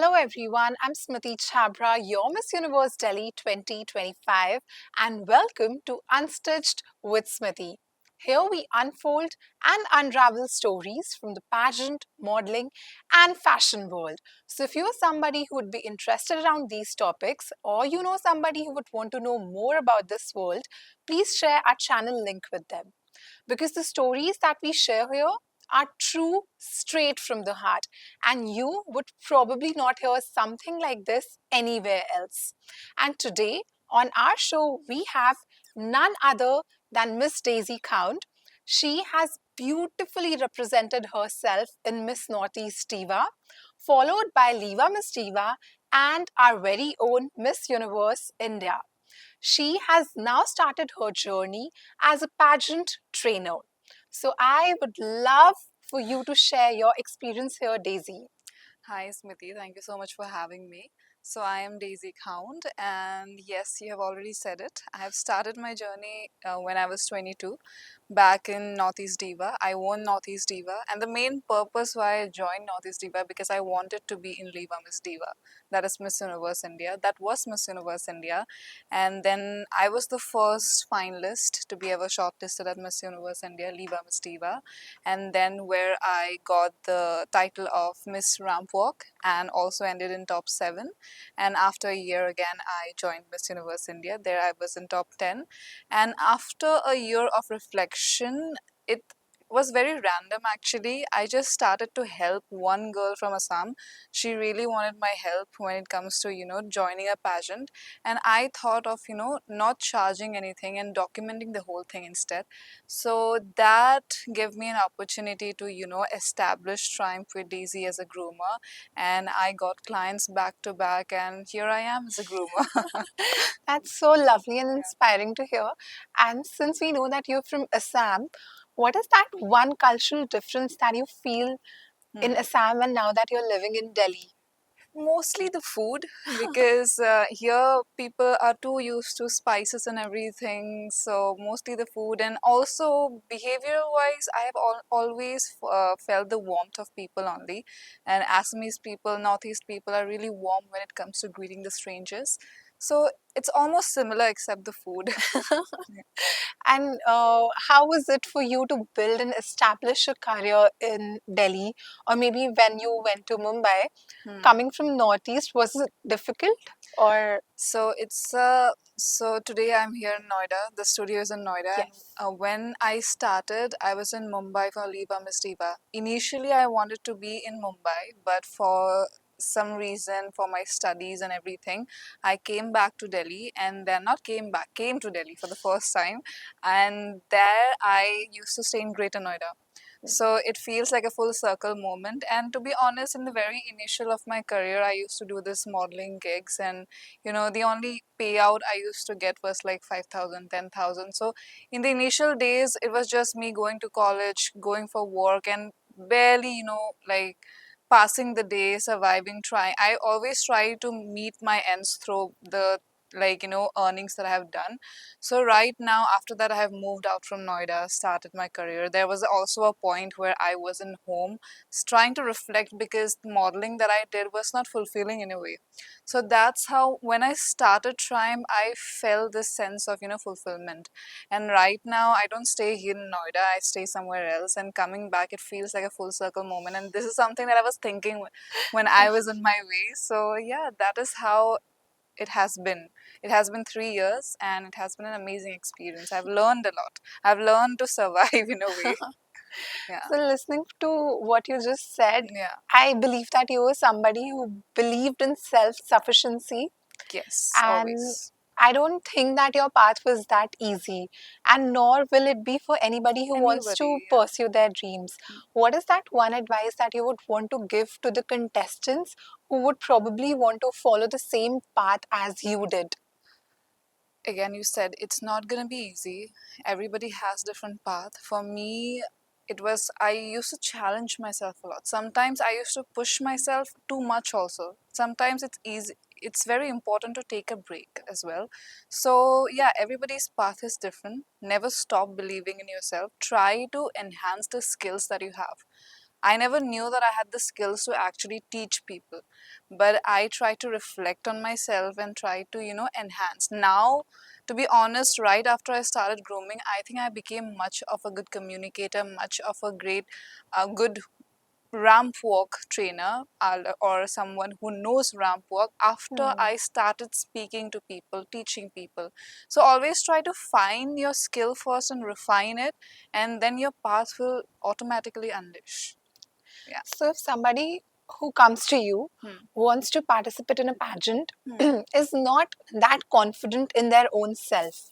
Hello everyone, I'm Smiti Chhabra, your Miss Universe Delhi 2025, and welcome to unSTITCHED with Smiti. Here we unfold and unravel stories from the pageant, modeling, and fashion world. So if you're somebody who would be interested around these topics, or you know somebody who would want to know more about this world, please share our channel link with them because the stories that we share here are true, straight from the heart, and you would probably not hear something like this anywhere else. And today on our show, we have none other than Miss Daisy Khound. She has beautifully represented herself in Miss Northeast Diva, followed by Liva Miss Diva and our very own Miss Universe India. She has now started her journey as a pageant trainer. So I would love for you to share your experience here, Daisy. Hi, Smiti. Thank you so much for having me. So, I am Daisy Khound, and yes, you have already said it. I have started my journey when I was 22 back in Northeast Diva. I won Northeast Diva, and the main purpose why I joined Northeast Diva because I wanted to be in Liva Miss Diva. That is Miss Universe India. That was Miss Universe India. And then I was the first finalist to be ever shortlisted at Miss Universe India, Liva Miss Diva, and then where I got the title of Miss Ramp Walk and also ended in top 7. And after a year again, I joined Miss Universe India. There I was in top 10. And after a year of reflection, it was very random actually. I just started to help one girl from Assam. She really wanted my help when it comes to, joining a pageant. And I thought of, not charging anything and documenting the whole thing instead. So that gave me an opportunity to, establish Triumph with Daisy as a groomer. And I got clients back to back, and here I am as a groomer. That's so lovely and inspiring to hear. And since we know that you're from Assam, what is that one cultural difference that you feel in Hmm. Assam and now that you're living in Delhi? Mostly the food because here people are too used to spices and everything. So mostly the food, and also behavior wise, I have always felt the warmth of people only. And Assamese people, Northeast people are really warm when it comes to greeting the strangers. So it's almost similar except the food. And how was it for you to build and establish a career in Delhi, or maybe when you went to Mumbai? Hmm. Coming from Northeast, was it difficult or So today I'm here in Noida. The studio is in Noida, and yes? when I started, I was in Mumbai for Liva Miss Diva. Initially, I wanted to be in Mumbai, but for some reason, for my studies and everything, I came back to Delhi, and then not came back, came to Delhi for the first time, and there I used to stay in Greater Noida. So it feels like a full circle moment. And to be honest, in the very initial of my career, I used to do this modeling gigs, and the only payout I used to get was like 5,000, 10,000. So in the initial days, it was just me going to college, going for work, and barely, like passing the day, surviving, trying. I always try to meet my ends through the earnings that I have done. So right now, after that, I have moved out from Noida, started my career. There was also a point where I wasn't home, trying to reflect because the modeling that I did was not fulfilling in a way. So that's how when I started Triumph, I felt this sense of fulfillment. And right now, I don't stay here in Noida. I stay somewhere else. And coming back, it feels like a full circle moment. And this is something that I was thinking when I was in my way. So yeah, that is how it has been. It has been 3 years, and it has been an amazing experience. I've learned a lot. I've learned to survive in a way. Yeah. So, listening to what you just said, Yeah. I believe that you were somebody who believed in self sufficiency, Yes. and Always. I don't think that your path was that easy, and nor will it be for anybody who wants to Anybody. pursue their dreams. What is that one advice that you would want to give to the contestants who would probably want to follow the same path as you did? Again, you said it's not going to be easy. Everybody has different path. For me, it was I used to challenge myself a lot. Sometimes I used to push myself too much also. Sometimes it's easy, it's very important to take a break as well. So yeah, everybody's path is different. Never stop believing in yourself. Try to enhance the skills that you have. I never knew that I had the skills to actually teach people. But I try to reflect on myself and try to, enhance. Now, to be honest, right after I started grooming, I think I became much of a good communicator, much of a great, good ramp walk trainer, or someone who knows ramp walk after Hmm. I started speaking to people, teaching people. So always try to find your skill first and refine it, and then your path will automatically unleash. Yeah. So, if somebody who comes to you Hmm. wants to participate in a pageant Hmm. is not that confident in their own self,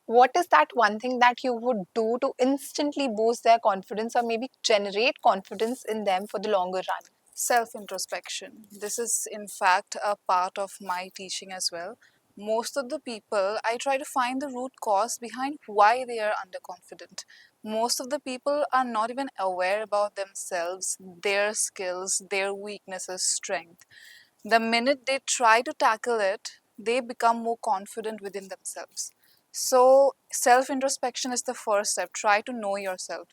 what is that one thing that you would do to instantly boost their confidence or maybe generate confidence in them for the longer run? Self introspection. This is, in fact, a part of my teaching as well. Most of the people, I try to find the root cause behind why they are underconfident. Most of the people are not even aware about themselves, their skills, their weaknesses, strength. The minute they try to tackle it, they become more confident within themselves. So, self introspection is the first step. Try to know yourself,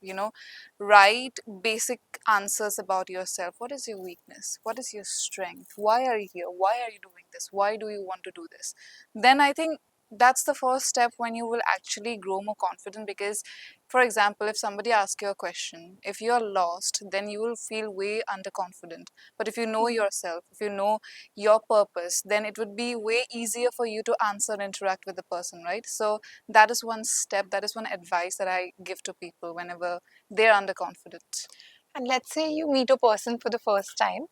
write basic answers about yourself. What is your weakness? What is your strength? Why are you here? Why are you doing this? Why do you want to do this? Then I think that's the first step when you will actually grow more confident. Because, for example, if somebody asks you a question, if you are lost, then you will feel way underconfident. But if you know Hmm. yourself, if you know your purpose, then it would be way easier for you to answer and interact with the person, right? So that is one step, that is one advice that I give to people whenever they're underconfident. And let's say you meet a person for the first time.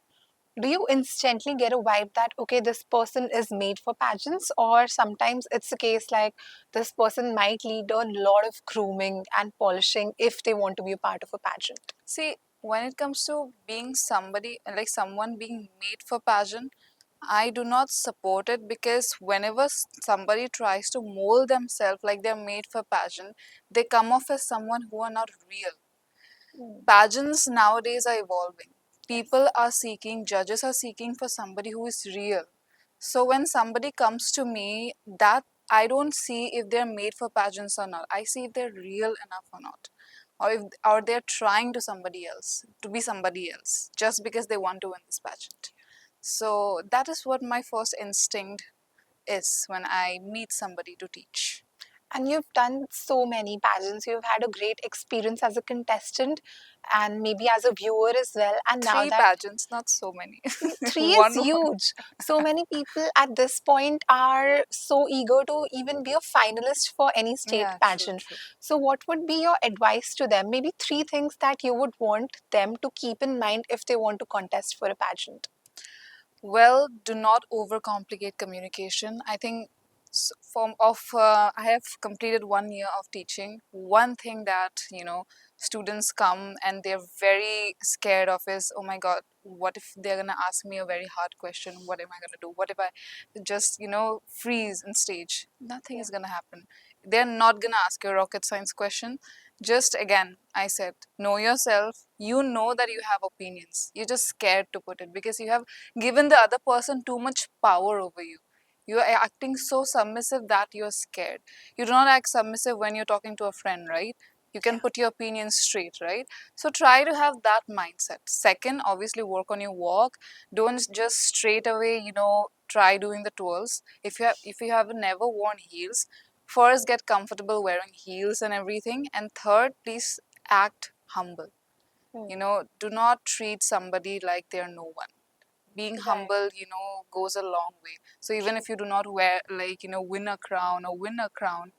Do you instantly get a vibe that, okay, this person is made for pageants? Or sometimes it's a case like this person might need a lot of grooming and polishing if they want to be a part of a pageant? See, when it comes to being somebody, like someone being made for pageant, I do not support it, because whenever somebody tries to mold themselves like they're made for pageant, they come off as someone who are not real. Hmm. Pageants nowadays are evolving. Yes. People are seeking, judges are seeking for somebody who is real. So when somebody comes to me, that I don't see if they're made for pageants or not. I see if they're real enough or not. Or they're trying to be somebody else just because they want to win this pageant. So that is what my first instinct is when I meet somebody to teach. And you've done so many pageants. You've had a great experience as a contestant and maybe as a viewer as well. And now Three that pageants, not so many. three is One. huge. So many people at this point are so eager to even be a finalist for any state Yeah, true, pageant. true. So, what would be your advice to them? Maybe three things that you would want them to keep in mind if they want to contest for a pageant. Well, do not overcomplicate communication. I think I have completed 1 year of teaching. One thing that students come and they're very scared of is, oh my God, what if they're gonna ask me a very hard question? What am I gonna do? What if I just freeze in stage? Nothing Yeah. is gonna happen. They're not gonna ask you a rocket science question. Just again, I said, know yourself. You know that you have opinions. You're just scared to put it because you have given the other person too much power over you. You are acting so submissive that you're scared. You do not act submissive when you're talking to a friend, right? You can Yeah. put your opinions straight, right? So try to have that mindset. Second, obviously work on your walk. Don't just straight away, try doing the twirls. If you have never worn heels, first get comfortable wearing heels and everything. And third, please act humble. Hmm. Do not treat somebody like they're no one. Being Right. humble, goes a long way. So even if you do not wear, like, win a crown or win a crown,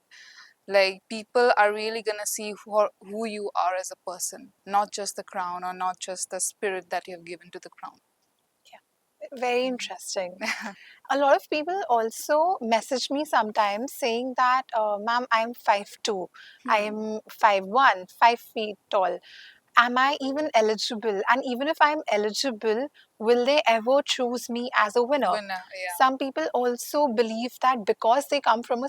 like, people are really gonna see who you are as a person, not just the crown or not just the spirit that you have given to the crown. Yeah. Very interesting. A lot of people also message me sometimes saying that, ma'am, I'm 5'2", Hmm. I'm 5'1", 5 feet tall. Am I even eligible? And even if I'm eligible, will they ever choose me as a winner? Winner, yeah. Some people also believe that because they come from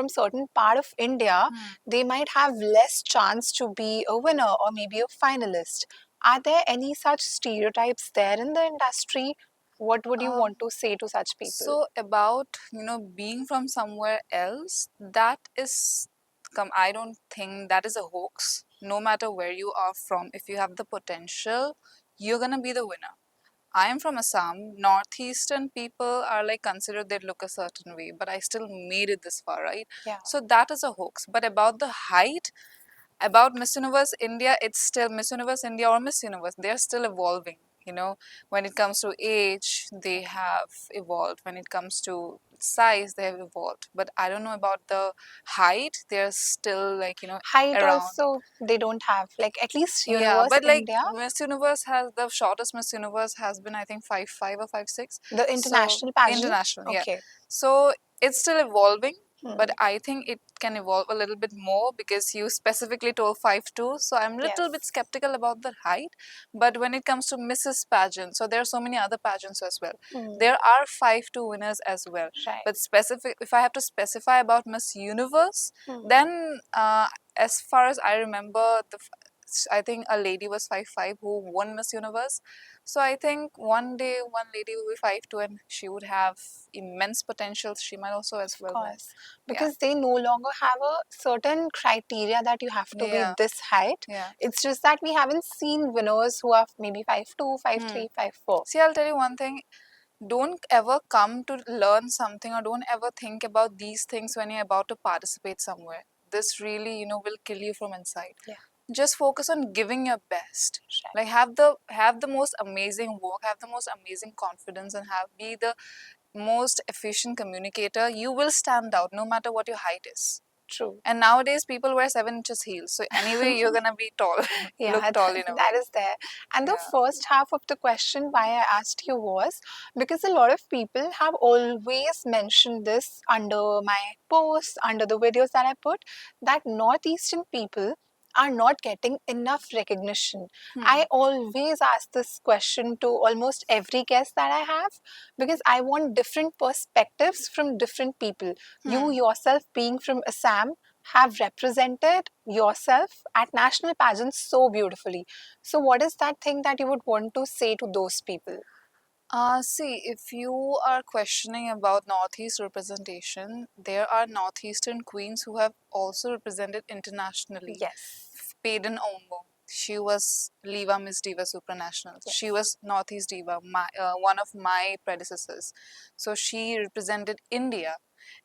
certain part of India, Hmm. they might have less chance to be a winner or maybe a finalist. Are there any such stereotypes there in the industry? What would you want Um, to say to such people? so about being from somewhere else, that is come. I don't think that is a hoax. No matter where you are from, if you have the potential, you're gonna be the winner. I am from Assam. Northeastern people are like considered they look a certain way, but I still made it this far, right? Yeah. So that is a hoax. But about the height, about Miss Universe India, it's still Miss Universe India or Miss Universe. They're still evolving. When it comes to age, they have evolved. When it comes to size, they have evolved. But I don't know about the height. They're still like, Height around. also they don't have, like at least Yeah, Universe but like India, Miss Universe has the shortest Miss Universe has been I think 5'5" or 5'6". the So international pageant. international, yeah. Okay. So it's still evolving, but Hmm. I think it can evolve a little bit more because you specifically told 5'2". So I'm a little bit Yes. skeptical about the height. But when it comes to Mrs. Pageant, so there are so many other pageants as well. Hmm. There are 5'2" winners as well. Right. But specific, if I have to specify about Miss Universe, Hmm. then as far as I remember, I think a lady was 5'5" who won Miss Universe. So I think one day one lady will be 5'2" and she would have immense potential. She might also as Of well win. course, Yeah. because they no longer have a certain criteria that you have to be Yeah. this height. Yeah. It's just that we haven't seen winners who are maybe 5'2", Hmm. 5'3", 5'4". See, I'll tell you one thing. Don't ever come to learn something or don't ever think about these things when you're about to participate somewhere. This really, will kill you from inside. Yeah. Just focus on giving your best. Right. Like have the most amazing work, have the most amazing confidence, and be the most efficient communicator. You will stand out no matter what your height is. True. And nowadays people wear 7 inches heels. So anyway, you're gonna be tall, look Yeah, tall in a that way. is there. And the Yeah. first half of the question why I asked you was because a lot of people have always mentioned this under my posts, under the videos that I put, that Northeastern people are not getting enough recognition. Hmm. I always ask this question to almost every guest that I have because I want different perspectives from different people. You Hmm. yourself being from Assam have represented yourself at national pageants so beautifully. So, what is that thing that you would want to say to those people? See, if you are questioning about Northeast representation, there are Northeastern queens who have also represented internationally. Yes, Paden Ongo, she was Liva Miss Diva Supranational. She yes, was Northeast Diva, one of my predecessors. So she represented India.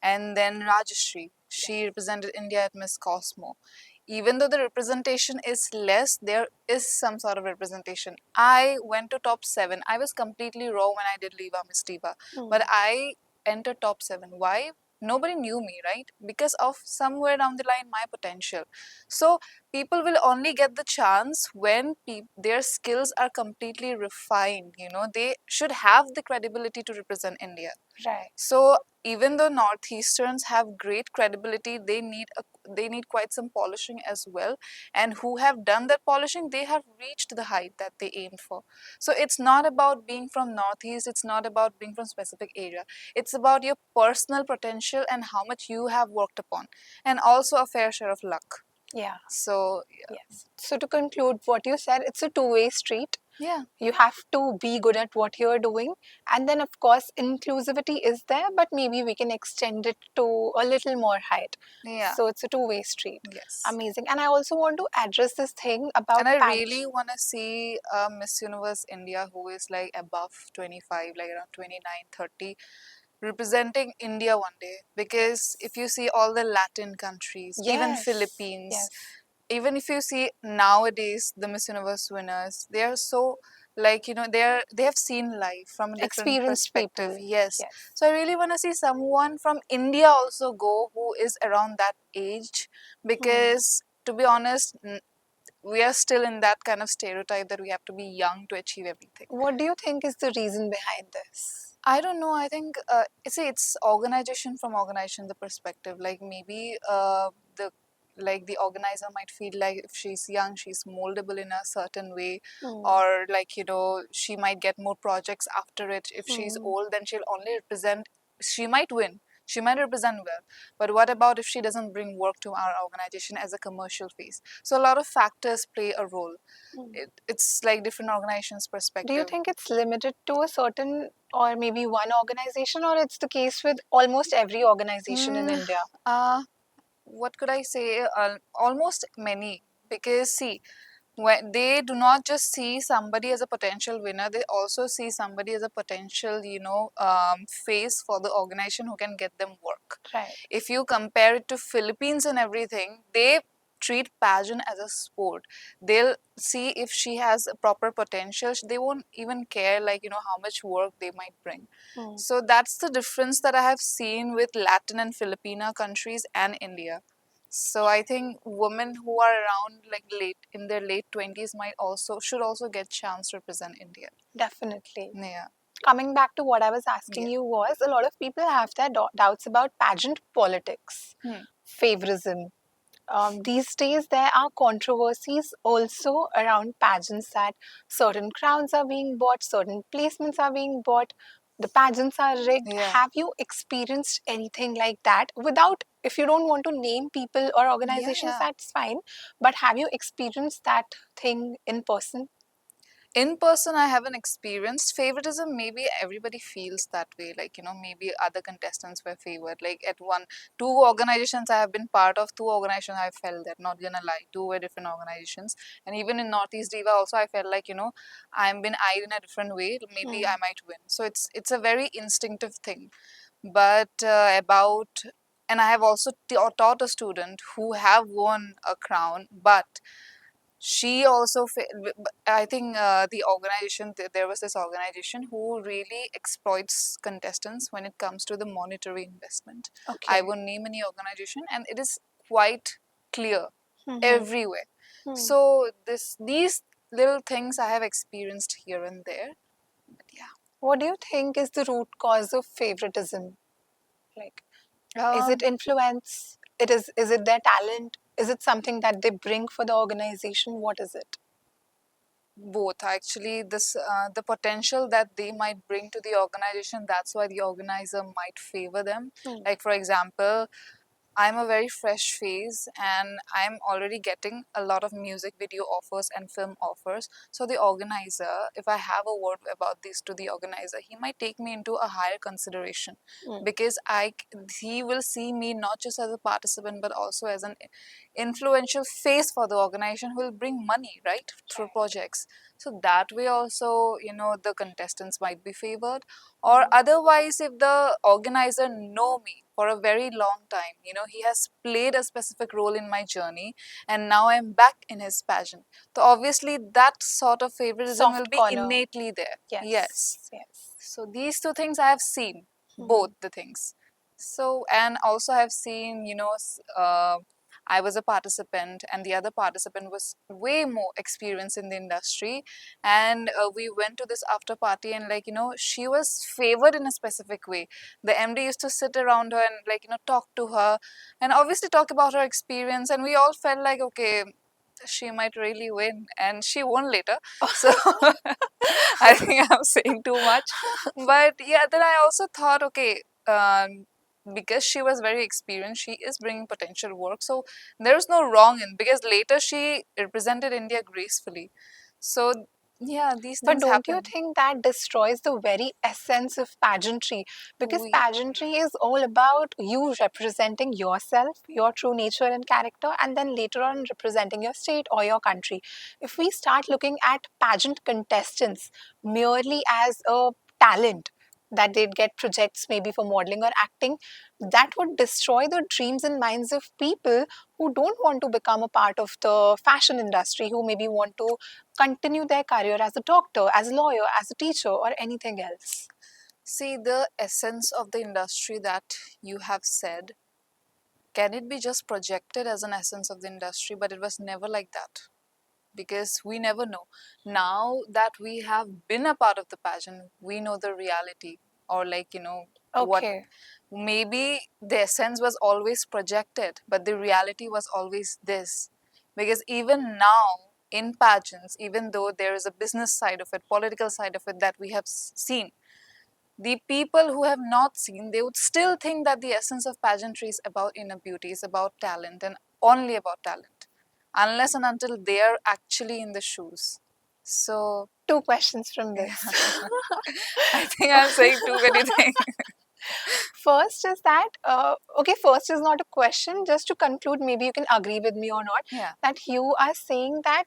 And then Rajashri, she yes. represented India at Miss Cosmo. Even though the representation is less, there is some sort of representation. I went to top 7. I was completely raw when I did Liva Miss Diva, but Hmm. I entered top 7. Why? Nobody knew me, right? Because of somewhere down the line my potential. So people will only get the chance when their skills are completely refined. They should have the credibility to represent India. Right. So even though Northeasterns have great credibility, they need quite some polishing as well. And who have done that polishing, they have reached the height that they aimed for. So it's not about being from Northeast. It's not about being from specific area. It's about your personal potential and how much you have worked upon, and also a fair share of luck. Yeah. So Yes. So, to conclude what you said, it's a two-way street. yeah, You have to be good at what you're doing. And then, of course, inclusivity is there, but maybe we can extend it to a little more height. yeah, So, it's a two-way street. yes. Amazing. And I also want to address this thing about And I really pageant. want to see Miss Universe India who is like above 25, like around 29, 30, representing India one day. Because if you see all the Latin countries, even Yes. Philippines, Yes. even if you see nowadays the Miss Universe winners, they are so like they have seen life from a different Experienced perspective. people. Yes. Yes. So I really want to see someone from India also go who is around that age, Hmm. because to be honest, we are still in that kind of stereotype that we have to be young to achieve everything. What do you think is the reason behind this? I don't know. I think it's organization from organization the perspective. Like maybe the organizer might feel like if she's young, she's moldable in a certain way, Hmm. or like she might get more projects after it. If she's Hmm. old, then she'll only represent. She might win. She might represent well, but what about if she doesn't bring work to our organization as a commercial phase? So a lot of factors play a role. Hmm. It's like different organizations' Do you perspective. think it's limited to a certain or maybe one organization, or it's the case with almost every organization in Mm, India? uh, what could I say? Almost many. Because see, when they do not just see somebody as a potential winner, they also see somebody as a potential, face for the organization who can get them work. Right. If you compare it to Philippines and everything, they treat pageant as a sport. They'll see if she has a proper potential. They won't even care, like, how much work they might bring. Hmm. So that's the difference that I have seen with Latin and Filipina countries and India. So I think women who are around like late in their late 20s might also should also get chance to represent India. Definitely. Yeah. Coming back to what I was asking Yeah. you was a lot of people have their doubts about pageant politics, Hmm. favorism. These days, there are controversies also around pageants that certain crowns are being bought, certain placements are being bought, the pageants are rigged. Yeah. Have you experienced anything like that? Without, if you don't want to name people or Yeah, organizations, yeah. that's fine. But have you experienced that thing in person? In person, I haven't experienced favoritism. Maybe everybody feels that way. Like, maybe other contestants were favored. Like at two organizations I have been part of, two organizations I felt that, not gonna lie, two were different organizations. And even in Northeast Diva also, I felt like, I'm been eyed in a different way. Maybe Hmm. I might win. So it's a very instinctive thing. But and I have also taught a student who have won a crown, but she also I think the organization there was this organization who really exploits contestants when it comes to the monetary investment. I Okay. won't name any organization, and it is quite clear Hmm. everywhere. Hmm. So these little things I have experienced here and there. But What do you think is the root cause of favoritism? Like, is yeah. it influence? Is it their talent? Is it something that they bring for the organization? What is it? Both actually. This the potential that they might bring to the organization, that's why the organizer might favor them. Hmm. Like for example, I'm a very fresh face and I'm already getting a lot of music video offers and film offers. So the organizer, if I have a word about this to the organizer, he might take me into a higher consideration Hmm. because he will see me not just as a participant but also as an influential face for the organization who will bring money, right, through Right. projects. So that way also, the contestants might be favored. Or Hmm. otherwise, if the organizer know me for a very long time, he has played a specific role in my journey, and now I'm back in his pageant. So obviously that sort of favoritism will Soft be corner. innately there. Yes. Yes. Yes. So these two things I have seen, both Hmm. the things. So, and also I have seen, I was a participant and the other participant was way more experienced in the industry, and we went to this after party, and like, she was favored in a specific way. The MD used to sit around her and like, talk to her and obviously talk about her experience, and we all felt like, okay, she might really win, and she won later. So I think I'm saying too much. But yeah, then I also thought, okay, because she was very experienced, she is bringing potential work. So there's no wrong in, because later she represented India gracefully. So yeah, these But things don't you happen. think that destroys the very essence of pageantry? Because We pageantry is all about you representing yourself, your true nature and character, and then later on representing your state or your country. If we start looking at pageant contestants merely as a talent, that they'd get projects maybe for modeling or acting, that would destroy the dreams and minds of people who don't want to become a part of the fashion industry, who maybe want to continue their career as a doctor, as a lawyer, as a teacher, or anything else. see the essence of the industry that you have said. Can it be just projected as an essence of the industry? But it was never like that, because we never know. Now that we have been a part of the pageant, we know the reality, or like, what Okay. maybe the essence was always projected, but the reality was always this. Because even now in pageants, even though there is a business side of it, political side of it that we have seen, the people who have not seen, they would still think that the essence of pageantry is about inner beauty, is about talent, and only about talent, unless and until they are actually in the shoes. So Two questions from this. I think I'm saying too many things. First is that, okay, first is not a question. Just to conclude, maybe you can agree with me or not, Yeah. that you are saying that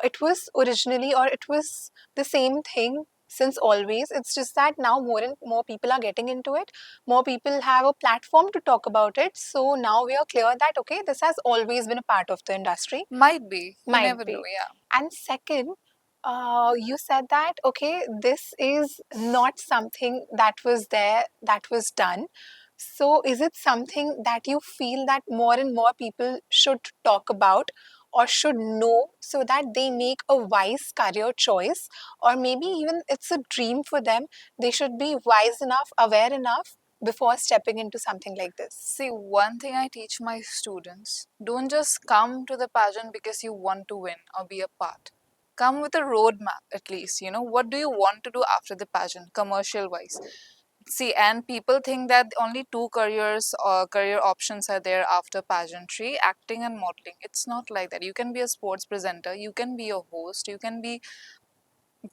it was originally, or it was the same thing since always. It's just that now more and more people are getting into it. More people have a platform to talk about it. So now we are clear that, okay, this has always been a part of the industry. Might be. You Might never know. be. Yeah. And second, you said that, okay, this is not something that was there, that was done. So, is it something that you feel that more and more people should talk about or should know so that they make a wise career choice? Or maybe even it's a dream for them. They should be wise enough, aware enough before stepping into something like this. See, one thing I teach my students, don't just come to the pageant because you want to win or be a part. Come with a roadmap at least. What do you want to do after the pageant, commercial wise? See, and people think that only two careers or career options are there after pageantry, acting and modeling. It's not like that. You can be a sports presenter, you can be a host, you can be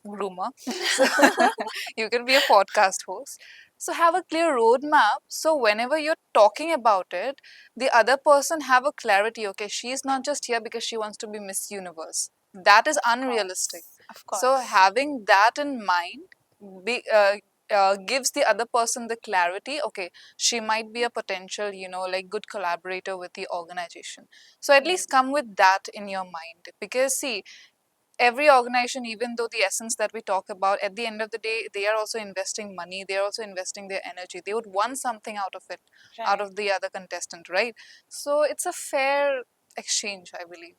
groomer, so you can be a podcast host. So have a clear roadmap. So whenever you're talking about it, the other person have a clarity. Okay, she's not just here because she wants to be Miss Universe. That is Of unrealistic. course. Of So course. having that in mind, be, gives the other person the clarity. Okay, she might be a potential, like good collaborator with the organization. So at Right. least come with that in your mind, because see, every organization, even though the essence that we talk about, at the end of the day, they are also investing money, they are also investing their energy, they would want something out of it, out Right. of the other contestant, right? So it's a fair exchange, I believe.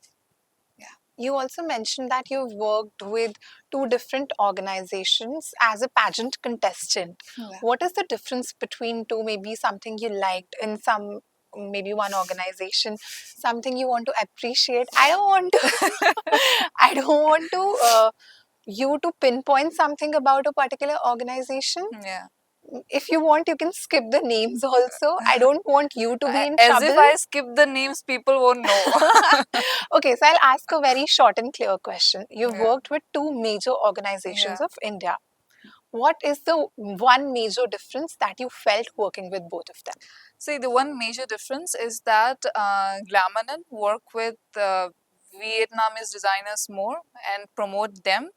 Yeah. You also mentioned that you've worked with two different organizations as a pageant contestant. Yeah. What is the difference between two? Maybe something you liked in some, maybe one organization, something you want to appreciate. I don't want to, I don't want to, you to pinpoint something about a particular organization. Yeah. If you want, you can skip the names also. I don't want you to be in As if trouble. I skip the names, people won't know. Okay, so I'll ask a very short and clear question. You've Yeah. worked with two major organizations Yeah. of India. What is the one major difference that you felt working with both of them? See, the one major difference is that Glamanan work with Vietnamese designers more and promote them,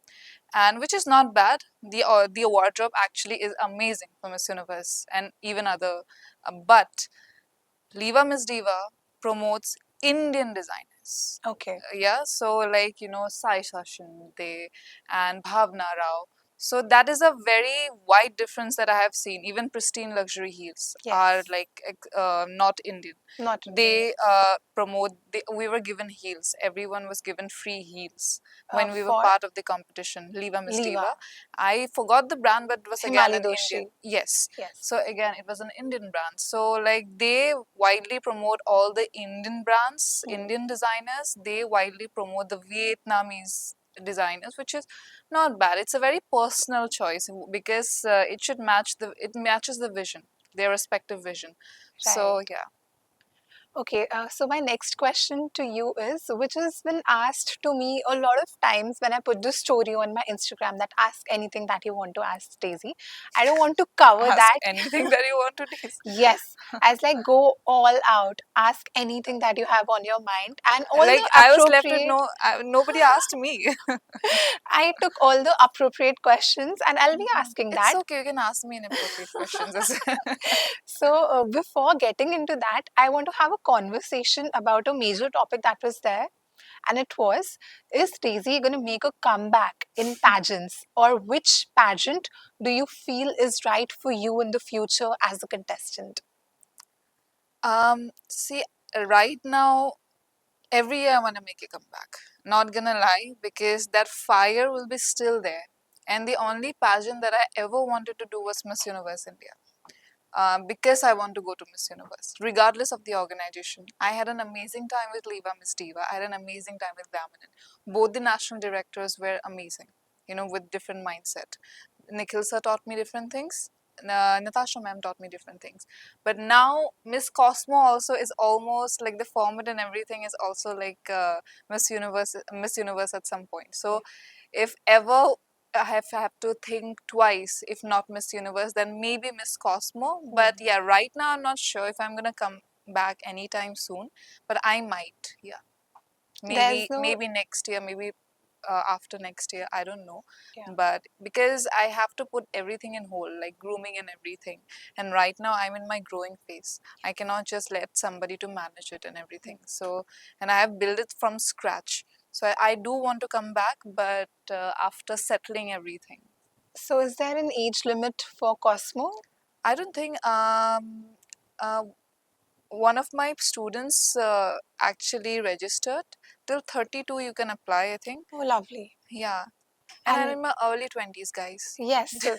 and which is not bad. The wardrobe actually is amazing for Miss Universe and even other. But Liva Miss Diva promotes Indian designers. Okay, Yeah, so like Sai Sashin they and Bhavna Rao. So that is a very wide difference that I have seen. Even pristine luxury heels are yes, like not Indian. not Indian, They yes. promote. We were given heels. Everyone was given free heels when we were For part of the competition. Liva Miss Liva, Diva. I forgot the brand, but it was again Himali an Indian. Doshi, Yes. yes, So again, it was an Indian brand. So like they widely promote all the Indian brands, hmm, Indian designers. They widely promote the Vietnamese designers, which is not bad. It's a very personal choice because it matches the vision, their respective vision. right. So yeah. Okay, so my next question to you is, which has been asked to me a lot of times when I put this story on my Instagram, that ask anything that you want to ask Daisy. I don't want to cover Ask that. anything that you want to taste. Yes, as like go all out, ask anything that you have on your mind, and all Like the I was left with appropriate. nobody asked me. I took all the appropriate questions, and I'll be asking It's that. okay. You can ask me inappropriate questions as well. So, before getting into that, I want to have a conversation about a major topic that was there. And it was, is Daisy going to make a comeback in pageants? Or which pageant do you feel is right for you in the future as a contestant? See, right now, every year I want to make a comeback. Not gonna lie, because that fire will be still there. And the only pageant that I ever wanted to do was Miss Universe India. Because I want to go to Miss Universe, regardless of the organization. I had an amazing time with Leva Miss Diva. I had an amazing time with Damanan. Both the national directors were amazing, with different mindset. Nikhil sir taught me different things. Natasha ma'am taught me different things. But now Miss Cosmo also is almost like the format and everything is also like Miss Universe at some point. So if ever have to think twice. If not Miss Universe, then maybe Miss Cosmo. But yeah, right now I'm not sure if I'm gonna come back anytime soon. But I might. Yeah, There's no, maybe next year, maybe after next year. I don't know. yeah. But because I have to put everything in hold, like grooming and everything. And right now I'm in my growing phase. I cannot just let somebody to manage it and everything. So, and I have built it from scratch. So I do want to come back, but after settling everything. So is there an age limit for Cosmo? I don't think uh, one of my students actually registered till 32 you can apply, I think. Oh, lovely. Yeah. And I'm And in my early 20s, guys. yes, so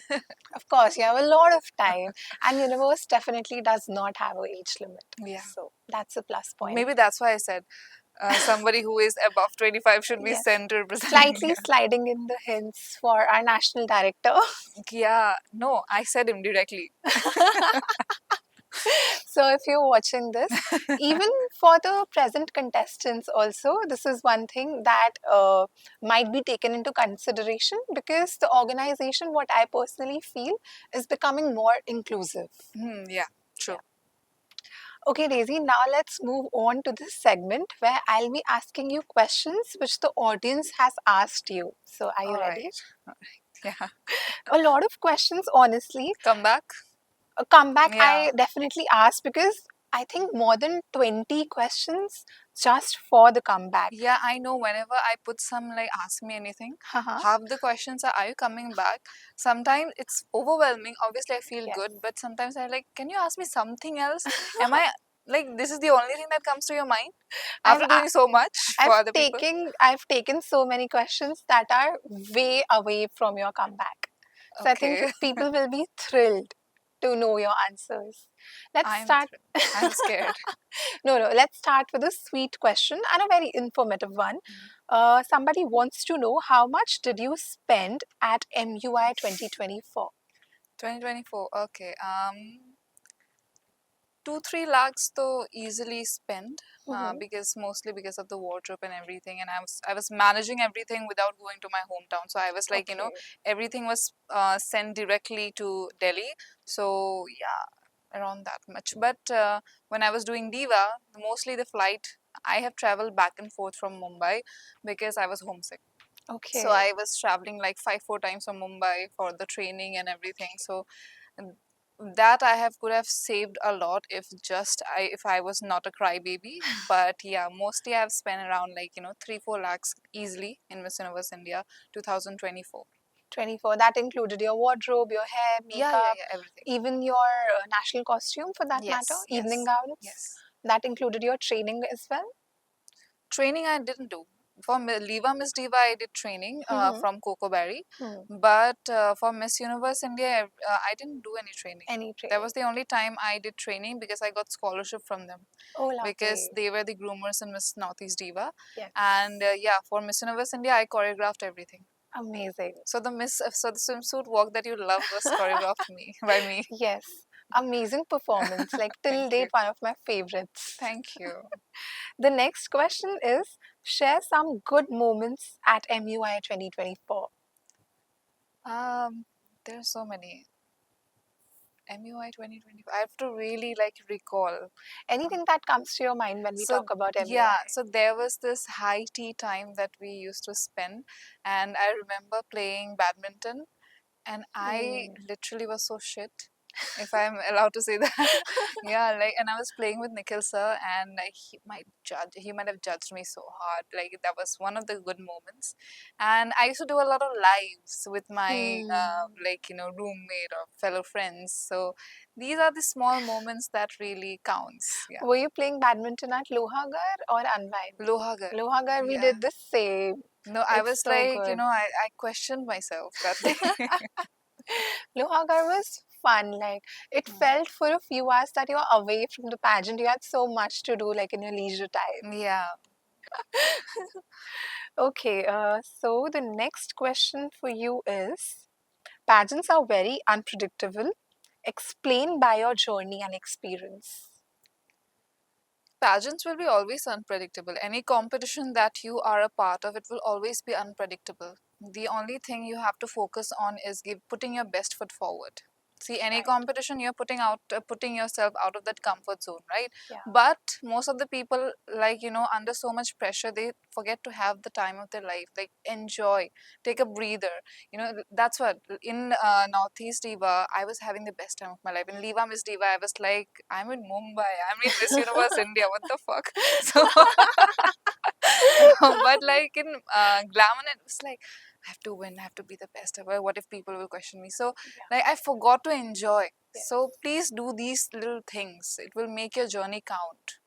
of course, you have a lot of time, and Universe definitely does not have an age limit. Yeah. So that's a plus point. Maybe that's why I said somebody who is above 25 should be Yes. sent to represent Slightly India. sliding in the hints for our national director. Yeah, no, I said him directly. So if you're watching this, even for the present contestants also, this is one thing that might be taken into consideration because the organization, what I personally feel, is becoming more inclusive. Yeah, Yeah. true. Okay, Daisy, now let's move on to this segment where I'll be asking you questions which the audience has asked you. So, are you All ready? right. All right. Yeah. A lot of questions, honestly. Come back. A comeback, Yeah. I definitely asked because I think more than 20 questions just for the comeback. Yeah, I know whenever I put some like ask me anything, Haha. half the questions are you coming back? Sometimes it's overwhelming. Obviously, I feel Yes. good, but sometimes I like, can you ask me something else? Am I like, this is the only thing that comes to your mind I've after I, doing so much for other people? I've taken so many questions that are way away from your comeback. So I think Okay, people will be thrilled to know your answers. Let's start. I'm scared. No, let's start with a sweet question and a very informative one. Somebody wants to know how much did you spend at MUI 2024? 2024. Okay. 2-3 lakhs to easily spend Mm-hmm. because mostly because of the wardrobe and everything, and I was managing everything without going to my hometown. So I was like, Okay, everything was sent directly to Delhi. So yeah, around that much. But when I was doing Diva, mostly the flight, I have traveled back and forth from Mumbai because I was homesick. So okay. I was traveling like 4 times from Mumbai for the training and everything. So and that I have could have saved a lot if I was not a crybaby. But yeah, mostly I've spent around like 3-4 lakhs easily in Miss Universe India 2024. 24. That included your wardrobe, your hair, makeup, Yeah, everything. even your national costume for that matter, Yes, evening yes, gowns. yes. That included your training as well. Training I didn't do. For Liva Miss Diva, I did training Mm-hmm. from Coco Berry, Hmm. but for Miss Universe India, I didn't do any training. Any That training. was the only time I did training because I got scholarship from them Oh, because lovely. they were the groomers in Miss Northeast Diva, Yes. and yeah, for Miss Universe India, I choreographed everything. Amazing. So the swimsuit walk that you love was choreographed me by me. Yes. Amazing performance. Like till Thank date, you, one of my favorites. thank you. The next question is share some good moments at MUI 2024. Um, there are so many. MUI 2025. I have to really like recall. Anything that comes to your mind when we So talk about yeah, MUI? so there was this high tea time that we used to spend, and I remember playing badminton, and I Hmm. literally was so shit, if I'm allowed to say that. Yeah, like, and I was playing with Nikhil sir, and like he might have judged me so hard. Like that was one of the good moments, and I used to do a lot of lives with my Hmm. like roommate or fellow friends. So these are the small moments that really counts. Yeah, Were you playing badminton at Lohagar or Unwind? Lohagar. Lohagar, we Yeah. did the same. No, I It's was so like, good. I questioned myself that day. Lohagar was fun. Like it felt for a few hours that you're away from the pageant. You had so much to do, like in your leisure time. Yeah. Okay, so the next question for you is pageants are very unpredictable. Explain by your journey and experience. Pageants will be always unpredictable. Any competition that you are a part of, it will always be unpredictable. The only thing you have to focus on is putting your best foot forward. See, any Right. competition, you're putting yourself out of that comfort zone, right? Yeah. But most of the people, like, under so much pressure, they forget to have the time of their life. Like, enjoy, take a breather. That's what in Northeast Diva, I was having the best time of my life. In Liva Miss Diva, I was like, I'm in Mumbai, I'm in Miss Universe India, what the fuck? So, but like in Glamour, it was like, I have to win, I have to be the best ever. What if people will question me? So, Yeah. like, I forgot to enjoy. Yes. So, please do these little things, it will make your journey count.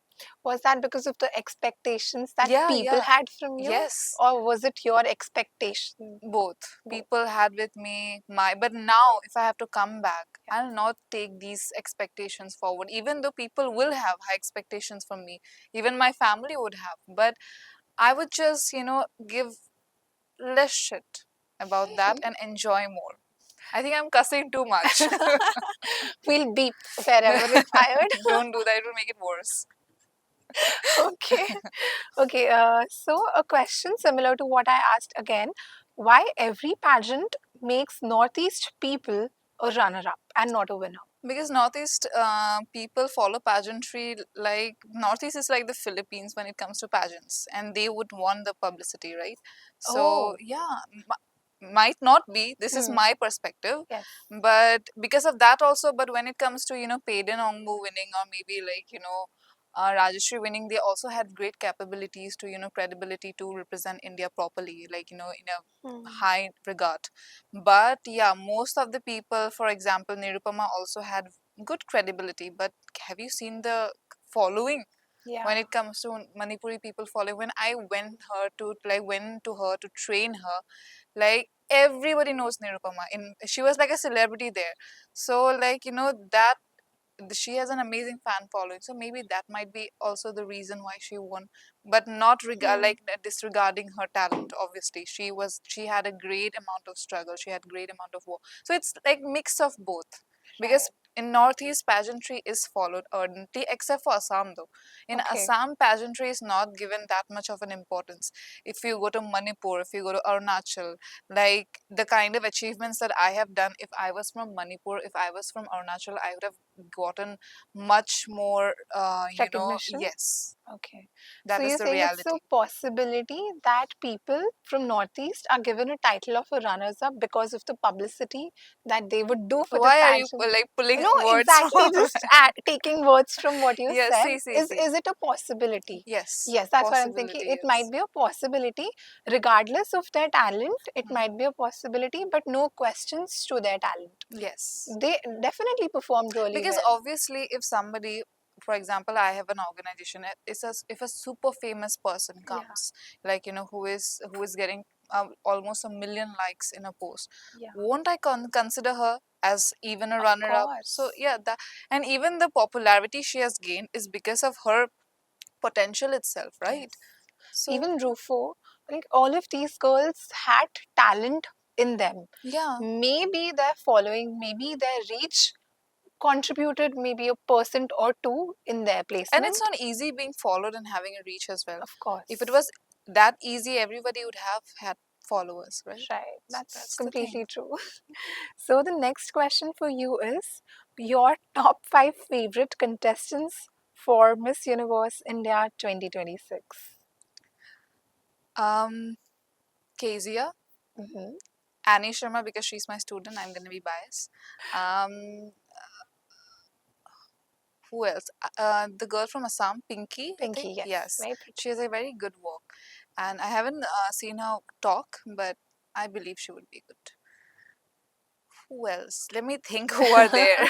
Was that because of the expectations that Yeah, people yeah, had from you, yes. or was it your expectation? Both Both. people had with me but now if I have to come back, Yeah. I'll not take these expectations forward, even though people will have high expectations from me, even my family would have, but I would just give less shit about that and enjoy more. I think I'm cussing too much. We'll beep wherever required. Don't do that, it will make it worse. Okay. Okay. So a question similar to what I asked again: why every pageant makes Northeast people a runner-up and not a winner? Because Northeast people follow pageantry, like Northeast is like the Philippines when it comes to pageants, and they would want the publicity, right? So Oh. yeah, might not be. This is Hmm. my perspective, Yes. but because of that also. But when it comes to Payden Ongbu winning, or maybe like Rajeshri winning, they also had great capabilities to credibility to represent India properly, like in a Hmm. high regard. But yeah, most of the people, for example, Nirupama also had good credibility. But have you seen the following Yeah. when it comes to Manipuri people following? When I went to her to train her, like everybody knows Nirupama. She was like a celebrity there. So like that she has an amazing fan following, so maybe that might be also the reason why she won, but not Hmm. disregarding her talent. Obviously she had a great amount of struggle, she had great amount of work, so it's like mix of both. Because Right. in Northeast, pageantry is followed ardently, except for Assam though. In Okay. Assam, pageantry is not given that much of an importance. If you go to Manipur, if you go to Arunachal, like the kind of achievements that I have done, if I was from Manipur, if I was from Arunachal, I would have gotten much more, Recognition. yes, Okay. So that is you're the saying it's a reality. possibility that people from Northeast are given a title of a runners-up because of the publicity that they would do for the Why are you pageant. like pulling No, words exactly. from Just taking words from what you yes, said. see, see, Is see. is it a possibility? Yes, Yes, that's what I'm thinking. possibility It is. might be a possibility, regardless of their talent. It Mhm. might be a possibility, but no questions to their talent. Yes. They definitely performed really Because well. obviously if somebody, for example, I have an organization, if a super famous person Yeah, comes, like who is getting almost 1 million likes in a post, yeah, won't I consider her as even a of runner up? So course. yeah, that, and even the popularity she has gained is because of her potential itself, right? Yes. So Even Rufo, like all of these girls had talent in them. yeah, Maybe their following, maybe their reach contributed maybe a percent or two in their and it's placement. not easy being followed and having a reach as well. Of If it course. was that easy, everybody would have had followers, right? Right. So That's that's the thing. completely true. So the next question for you is your top five favorite contestants for Miss Universe India 2026. Um, Kezia, Mm-hmm. Annie Sharma, because she's my student, I'm going to be biased. Um, who else? The girl from Assam, Pinky, I think. Pinky, yes. Yes, Very pretty. she has a very good work, and I haven't seen her talk, but I believe she would be good. Who else? Let me think. Who are there?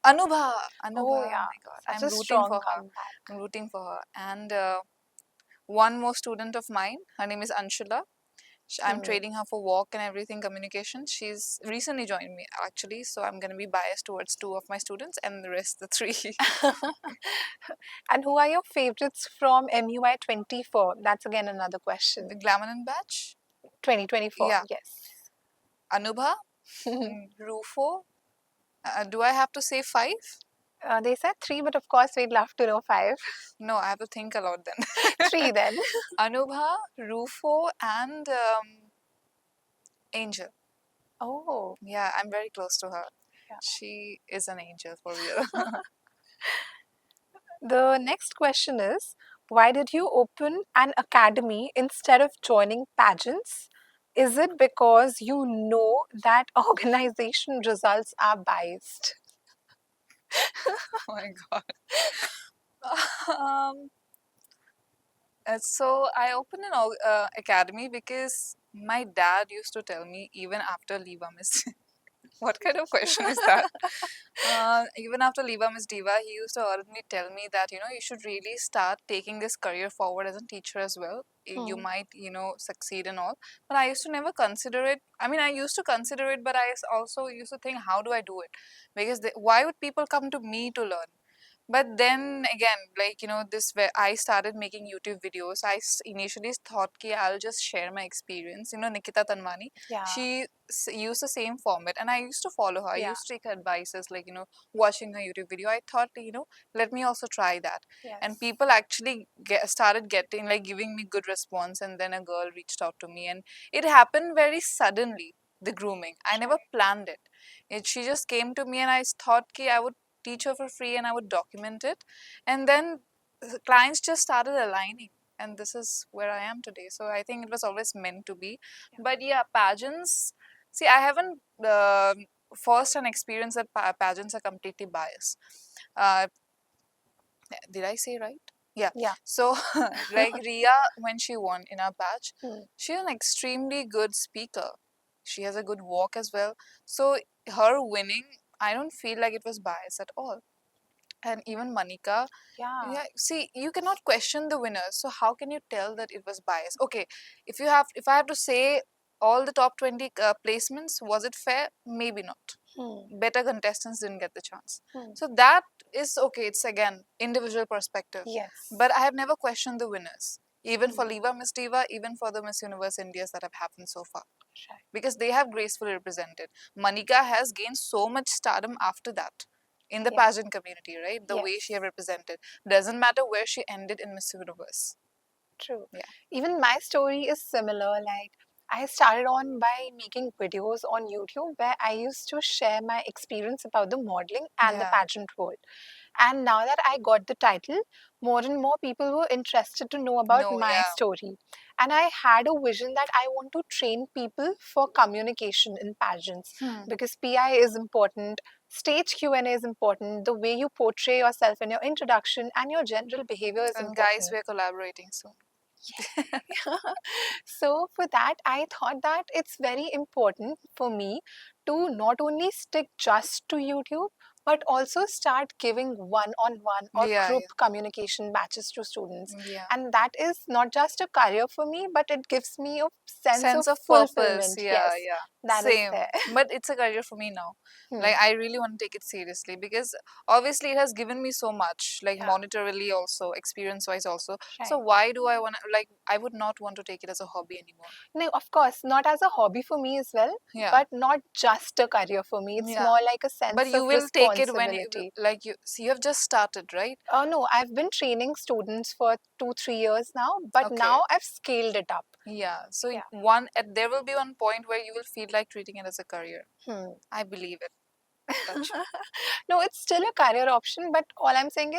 Anubha. Oh, Anubha. Oh yeah. my God, Such I'm a rooting strong for her. comeback. I'm rooting for her. And one more student of mine. Her name is Anshula. I'm Hmm. training her for walk and everything communication. She's recently joined me actually, so I'm gonna be biased towards two of my students and the rest the three. And who are your favorites from MUI 24? That's again another The question. Glamanan batch. 2024, Yeah, yes. Anubha, Rufo. Do I have to say five? They said three, but of course we'd love to know five. No, I have to think a lot then. Three then. Anubha, Rufo, and Angel. Oh, Yeah, I'm very close to her. yeah. She is an angel for real. The next question is, why did you open an academy instead of joining pageants? Is it because you know that organization results are biased? Oh my god. Um, so I opened an academy because my dad used to tell me even after Leave Miss. What kind of question is that? Even after Leave Miss Diva, he used to already tell me that you should really start taking this career forward as a teacher as well. You Hmm. might succeed and all. But I used to never consider it. I mean, I used to consider it, but I also used to think, how do I do it? Because why would people come to me to learn? But then again, like this where I started making YouTube videos. Initially thought ki I'll just share my experience. Nikita Tanwani, Yeah, she used the same format, and I used to follow her. I yeah, used to take her advices, like watching her YouTube video. I thought, let me also try that. And yes, people actually started getting like giving me good response, and then a girl reached out to me, and it happened very suddenly. The grooming, I never right, planned it. She just came to me, and I thought ki I would teach her for free and I would document it. And then the clients just started aligning. And this is where I am today. So I think it was always meant to be. yeah, But yeah, pageants. See, I haven't first an experience that pageants are completely biased. Uh, did I say right? Yeah. yeah. So, like Ria, when she won in our batch, Hmm. she's an extremely good speaker. She has a good walk as well. So, her winning, I don't feel like it was biased at all. And even Manika, Yeah. yeah, see, you cannot question the winners. So how can you tell that it was biased? Okay, if I have to say all the top 20 placements, was it fair? Maybe not. Hmm. Better contestants didn't get the chance. Hmm. So that is okay. It's again individual perspective. Yes. But I have never questioned the winners. Even for Hmm. Liva Miss Diva, even for the Miss Universe Indias that have happened so far. Right. Because they have gracefully represented. Manika has gained so much stardom after that in the Yeah. pageant community, right? The way she Yes. have represented. Doesn't matter where she ended in Miss Universe. True. Yeah. Even my story is similar. Like, I started on by making videos on YouTube where I used to share my experience about the modeling and the Yeah. pageant world. And now that I got the title, more and more people were interested to know about No, my yeah. story. And I had a vision that I want to train people for communication in pageants Hmm. because PI is important, stage Q&A is important, the way you portray yourself in your introduction and your general behavior is And guys, important. we're collaborating soon. So, for that, I thought that it's very important for me to not only stick just to YouTube, but also start giving one on one or Yeah, group communication batches to students. yeah. Yeah. And that is not just a career for me, but it gives me a sense of Sense of purpose. fulfillment. Yeah, Yes, yeah. that is Same. there. But it's a career for me now. Like Hmm. I really want to take it seriously because obviously it has given me so much, like Yeah, monetarily also, experience wise also. So right. why do I want to like I would not want to take it as a hobby anymore. No, of course, not as a hobby for me as well, Yeah. but not just a career for me. It's Yeah. more like a But sense you of will take it when you responsibility. like you see you have just started, right? No, I've been training students for 2, 3 years now, but Okay. now I've scaled it up. Yeah. So Yeah. there will be one point where you will feel like treating it as a career. Hmm. I believe it. Touch. No, it's still a career option, but all I'm saying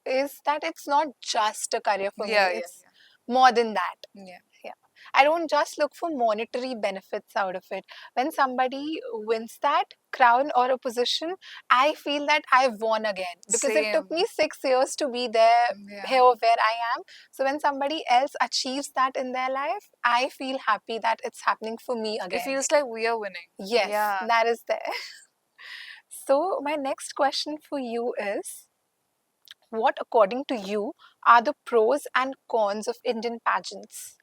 is that it's not just a career for Yeah, me. yeah, It's more than that. yeah. Yeah. I don't just look for monetary benefits out of it. When somebody wins that crown or a position, I feel that I've won again because it took me Same. 6 years to be there, Yeah. here where I am. So when somebody else achieves that in their life, I feel happy that it's happening for me It again. feels like we are winning. Yes, Yeah. that is there. So my next question for you is, what, according to you, are the pros and cons of Indian pageants?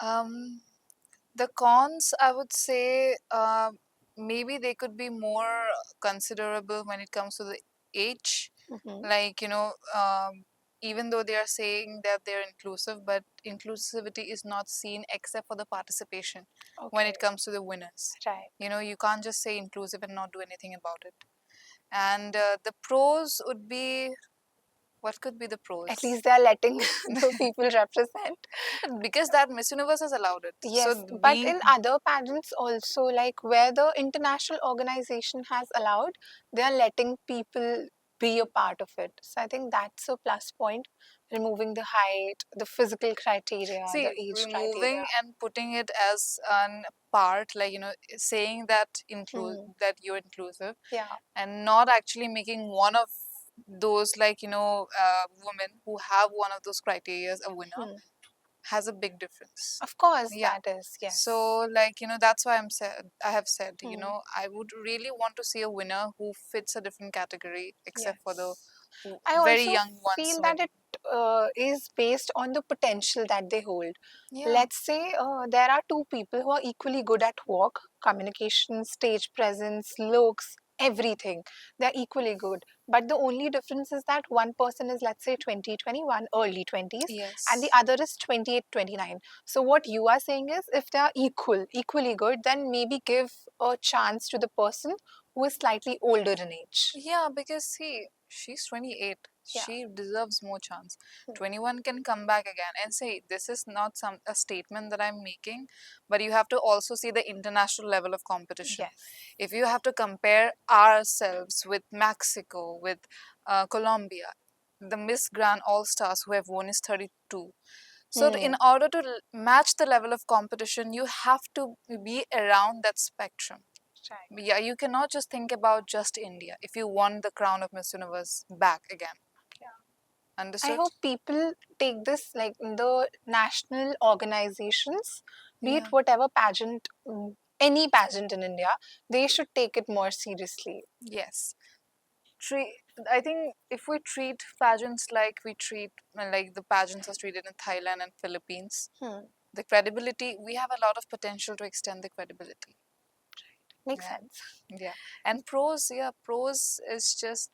Um, the cons, I would say, maybe they could be more considerable when it comes to the age. Hmm. Like, even though they are saying that they're inclusive, but inclusivity is not seen except for the participation when Okay, it comes to the winners. right. You can't just say inclusive and not do anything about it. And the pros would be, what could be the At pros? least they are letting the people represent. Because that Miss Universe has allowed it. So Yes, but being, in other pageants also, like where the international organization has allowed, they are letting people be a part of it. So I think that's a plus point. Removing the height, the physical criteria, see, the age removing criteria. and putting it as an part, like, saying that Hmm. that you're inclusive, Yeah. and not actually making one of those, like, women who have one of those criteria a winner, Hmm. has a big difference. Of course, Yeah. that is, yes. So, like, that's why I have said, Hmm. I would really want to see a winner who fits a different category, except for the Yes. I very also young ones feel that winning. it is based on the potential that they hold. Yeah. Let's say there are two people who are equally good at work, communication, stage presence, looks, everything. They're equally good. But the only difference is that one person is, let's say, 20, 21, early 20s, and the Yes. other is 28, 29. So, what you are saying is if they are equally good, then maybe give a chance to the person who is slightly older in age. Yeah, because see, she's 28. Yeah. She deserves more chance. Hmm. 21 can come back again and say, this is not a statement that I'm making, but you have to also see the international level of competition. Yes. If you have to compare ourselves with Mexico, with Colombia, the Miss Grand All Stars who have won is 32. So, in Hmm. order to match the level of competition, you have to be around that spectrum. Right. Yeah, you cannot just think about just India if you want the crown of Miss Universe back again. Yeah. I Understood? hope people take this like the national organizations, be it Yeah. whatever pageant, any pageant in India, they should take it more seriously. Yes. Treat. I think if we treat pageants like we treat, like the pageants are treated in Thailand and Philippines, Hmm. the credibility, we have a lot of potential to extend the credibility. Makes Yeah. sense. Yeah. And pros, yeah, pros is just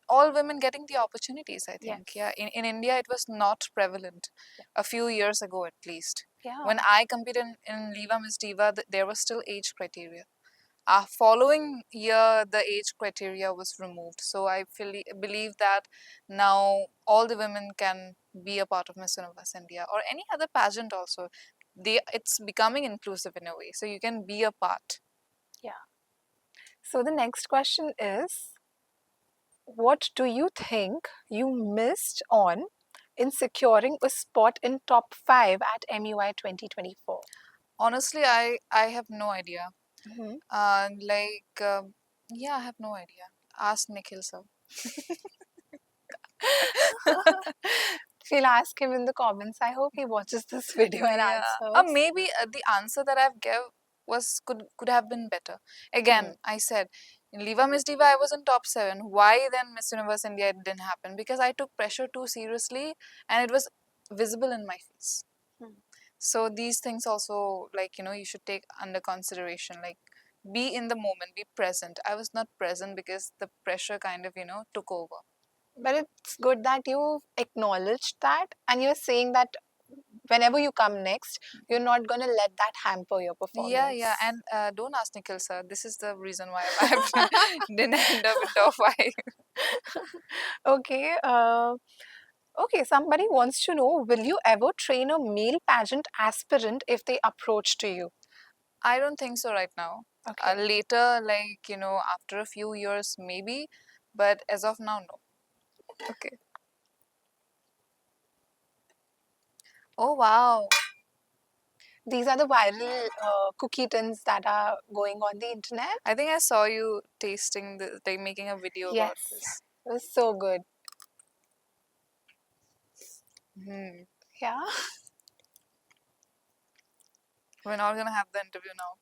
all women getting the opportunities, I think. Yes. Yeah, in India it was not prevalent Yeah. a few years ago at least. Yeah. When I competed in Liva Miss Diva, there was still age criteria. Following year, the age criteria was removed. So I believe that now all the women can be a part of Miss Universe India or any other pageant also. It's becoming inclusive in a way. So you can be a part. Yeah. So the next question is, what do you think you missed on in securing a spot in top 5 at MUI 2024? Honestly, I have no idea. Mhm. Yeah, I have no idea. Ask Nikhil sir. We'll ask him in the comments. I hope he watches this video and Yeah, or answers. maybe the answer that I've gave was could have been better. Hmm. Again, I said in Liva Miss Diva I was in top 7. Why then Miss Universe India it didn't happen? Because I took pressure too seriously and it was visible in my face. Hmm. So these things also, like, you should take under consideration. Like, be in the moment, be present. I was not present because the pressure kind of took over. But it's good that you acknowledged that and you're saying that whenever you come next, you're not going to let that hamper your Yeah, yeah, performance. and don't ask Nikhil sir. This is the reason why I have didn't end up in top 5. Okay. Okay, somebody wants to know, will you ever train a male pageant aspirant if they approach to you? I don't think so right now. Okay. Later, like, after a few years, maybe, but as of now, no. Okay. Oh, wow. These are the viral cookie tins that are going on the internet. I think I saw you tasting this, like making a video about Yes, this. it was so good. Hmm. Yeah. We're not gonna have the interview now.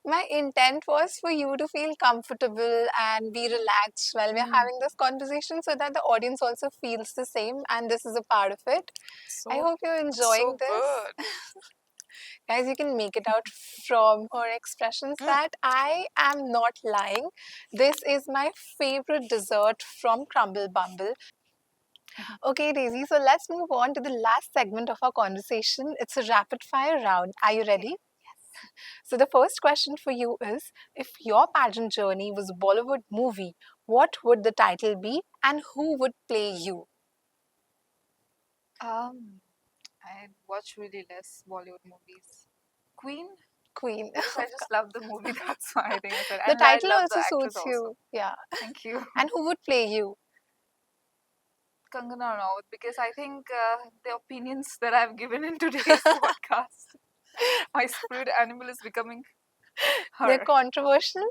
My intent was for you to feel comfortable and be relaxed while we're Hmm. having this conversation so that the audience also feels the same and this is a part of it. I So, hope you're so enjoying this. good. Guys, you can make it out from her expressions Mm. that I am not lying. This is my favorite dessert from Crumble Bumble. Okay, Daisy, so let's move on to the last segment of our conversation. It's a rapid fire round. Are you Okay. ready? So the first question for you is, if your pageant journey was a Bollywood movie, what would the title be and who would play you? Um, I watch really less Bollywood movies. Queen, Queen. because I just love the movie. That's why I think I said, The and I title love the also actress suits also. you. Yeah. Thank you, And who would play you? Kangana Ranaut, because I think the opinions that I've given in today's podcast, my spirit animal is becoming They're her. controversial.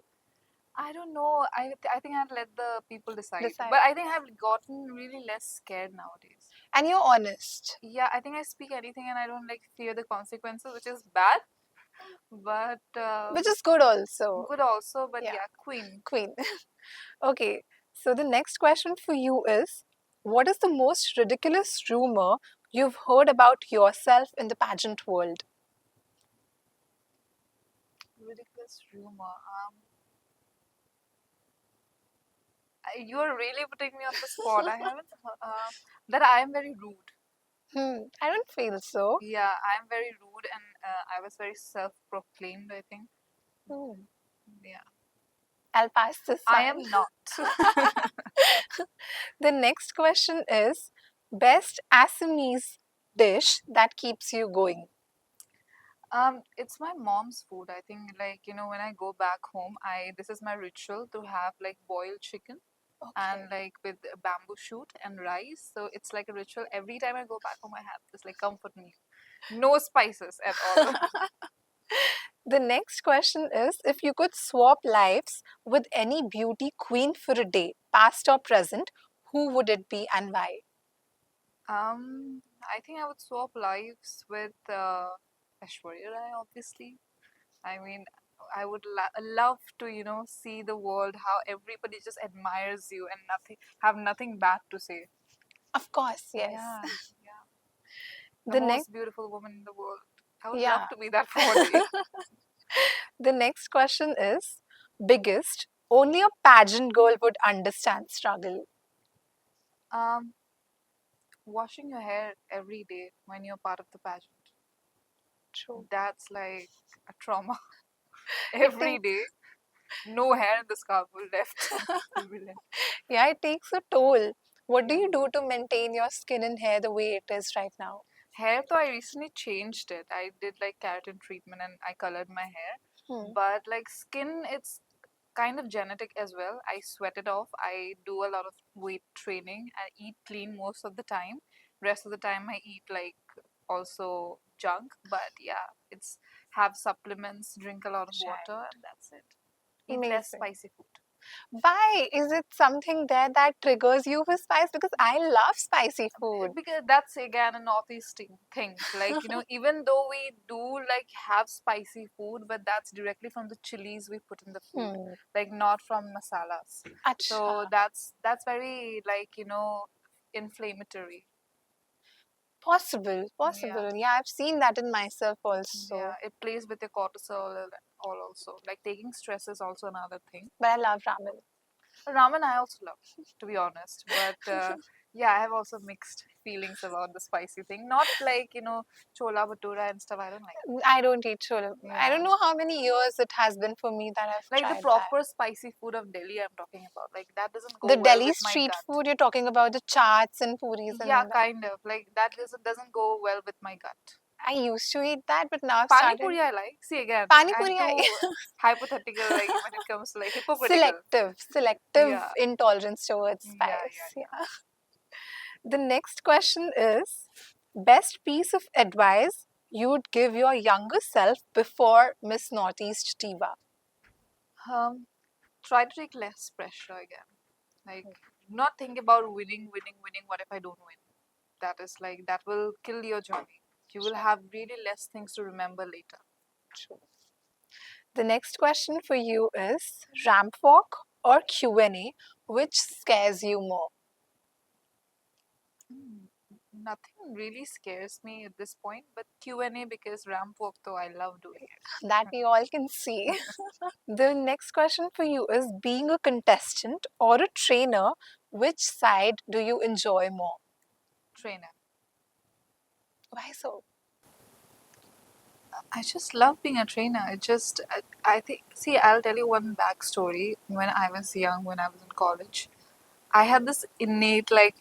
I don't know. I think I'd let the people decide. Decide. But I think I've gotten really less scared nowadays. And you're honest, Yeah, I think I speak anything and I don't like fear the consequences, which is bad, but which is good also. good also. But Yeah, yeah, Queen. Queen. Okay, so the next question for you is, what is the most ridiculous rumor you've heard about yourself in the pageant world? Ridiculous rumor. You are really putting me on the spot. I haven't that I am very rude. I don't feel so. Yeah, I am very rude, and I was very self-proclaimed. I think. Hmm, Yeah, I'll pass this I one. am not. The next question is, best Assamese dish that keeps you going. It's my mom's food. I think, like, when I go back home, I this is my ritual to have like boiled chicken and Okay. like with a bamboo shoot and rice. So it's like a ritual. Every time I go back home, I have this like comfort meal. No spices at all. The next question is, if you could swap lives with any beauty queen for a day, past or present, who would it be and why? I think I would swap lives with Aishwarya Rai, obviously. I mean, I would love to, see the world how everybody just admires you and nothing bad to say. Of course, yes. Yeah, yeah. The The next, most beautiful woman in the world. I would love yeah. to be that for a day. The next question is, biggest, only a pageant girl would understand struggle. Um, Washing your hair every day when you're part of the pageant. True. That's like a trauma. It Every takes, day, no hair in the scalp will left. Will be left. yeah, it takes a toll. What do Yeah. you do to maintain your skin and hair the way it is right now? Hair, though, I recently changed it. I did like keratin treatment and I colored my hair. Hmm. But like skin, it's kind of genetic as well. I sweat it off. I do a lot of weight training. I eat clean most of the time. Rest of the time, I eat like also junk. But yeah, it's have supplements, drink a lot of Right. water, and that's it. Eat less Amazing. spicy food. Why? Is it something there that triggers you with spice? Because I love spicy food. Because that's again a northeast thing. Like, even though we do like have spicy food, but that's directly from the chilies we put in the food, Hmm. like not from masalas. So Acha. that's very like, inflammatory. Possible. Yeah. Possible. Yeah, I've seen that in myself Yeah, also. it plays with your cortisol and all also. Like taking stress is also another thing. But I love ramen. Ramen I also love, to be honest. But yeah, I have also mixed feelings about the spicy thing. Not like, chola bhatura and stuff. I don't like that. I don't eat chola. I Yeah. don't know how many years it has been for me that I've Like the tried that. proper spicy food of Delhi I'm talking about. Like that doesn't The go well Delhi with my street gut. food, you're talking about the chaats and puris Yeah, and that. kind of. Like that doesn't go well with my gut. I used to eat that, but now I've Pani started. puri I like. See again, Pani I'm puri, I too hypothetical like when it comes to like hypocritical. selective Yeah. intolerance towards Yeah, spice. yeah, yeah. Yeah. The next question is, best piece of advice you'd give your younger self before Miss Northeast Diva. Try to take less pressure again. Like not think about winning, winning, winning. What if I don't win? That is like that will kill your journey. You will Sure. have really less things to remember later. True. The next question for you is, ramp walk or Q&A, which scares you more? Hmm, Nothing really scares me at this point, but Q&A because ramp walk though I love doing That it. we all can see. The next question for you is, being a contestant or a trainer, which side do you enjoy more? Trainer. Why so? I just love being a trainer. I think, see, I'll tell you one backstory. When I was young, when I was in college, I had this innate, like,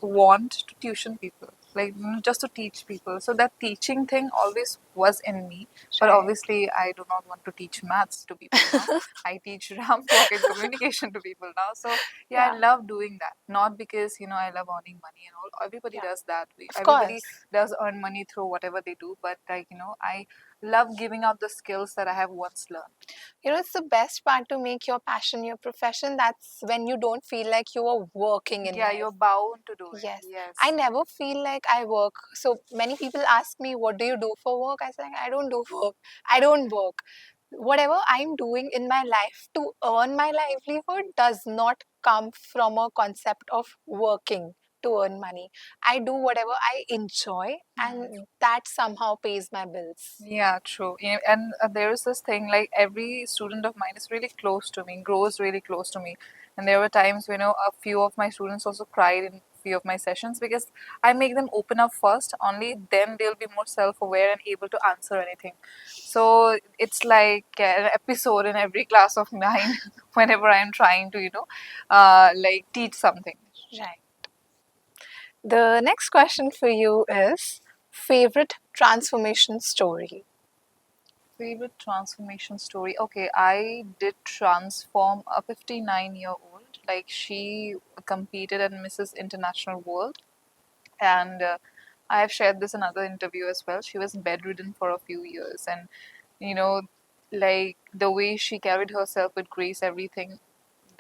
want to tuition people, like, just to teach people. So that teaching thing always was in me. But Right. obviously, I do not want to teach maths to people now. I teach ramp walk and communication to people now. So yeah, I Yeah, love doing that. Not because, I love earning money and all. Everybody yeah, does that. of Everybody course. does earn money through whatever they do. But, like, I love giving out the skills that I have once learned. It's the best part to make your passion your profession. That's when you don't feel like you are working in Yeah, life. you're bound to do it. Yes. I Yes. never feel like I work. So many people ask me, what do you do for work? I say, I don't do work. I don't work. Whatever I'm doing in my life to earn my livelihood does not come from a concept of working to earn money. I do whatever I enjoy, and that somehow pays my bills. Yeah, true. And there is this thing, like, every student of mine is really close to me, grows really close to me. And there were times, a few of my students also cried in few of my sessions because I make them open up first. Only then they'll be more self-aware and able to answer anything. So it's like an episode in every class of mine whenever I'm trying to, like, teach something. Right. The next question for you is favorite transformation story. Favorite transformation story. Okay, I did transform a 59-year-old. Like, she competed at Mrs. International World, and I have shared this in other interview as well. She was bedridden for a few years, and you know, like, the way she carried herself with grace, everything.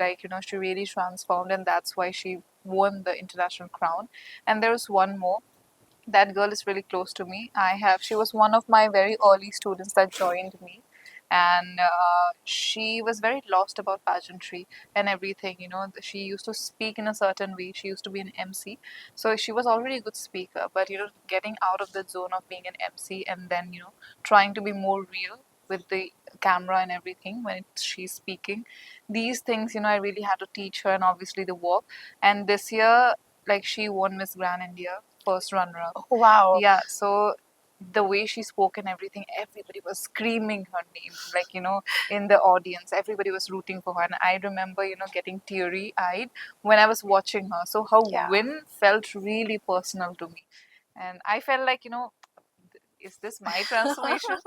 Like, she really transformed, and that's why she won the international crown. And there was one more. That girl is really close to me. She was one of my very early students that joined me, and she was very lost about pageantry and everything. She used to speak in a certain way. She used to be an MC, so she was already a good speaker. But getting out of the zone of being an MC and then trying to be more real with the camera and everything when she's speaking, these things, I really had to teach her, and obviously the walk. And this year, like, she won Miss Grand India first runner up. Wow. Yeah, so the way she spoke and everything, everybody was screaming her name, like, in the audience, everybody was rooting for her. And I remember, getting teary eyed when I was watching her. So her Yeah. win felt really personal to me. And I felt like, is this my transformation?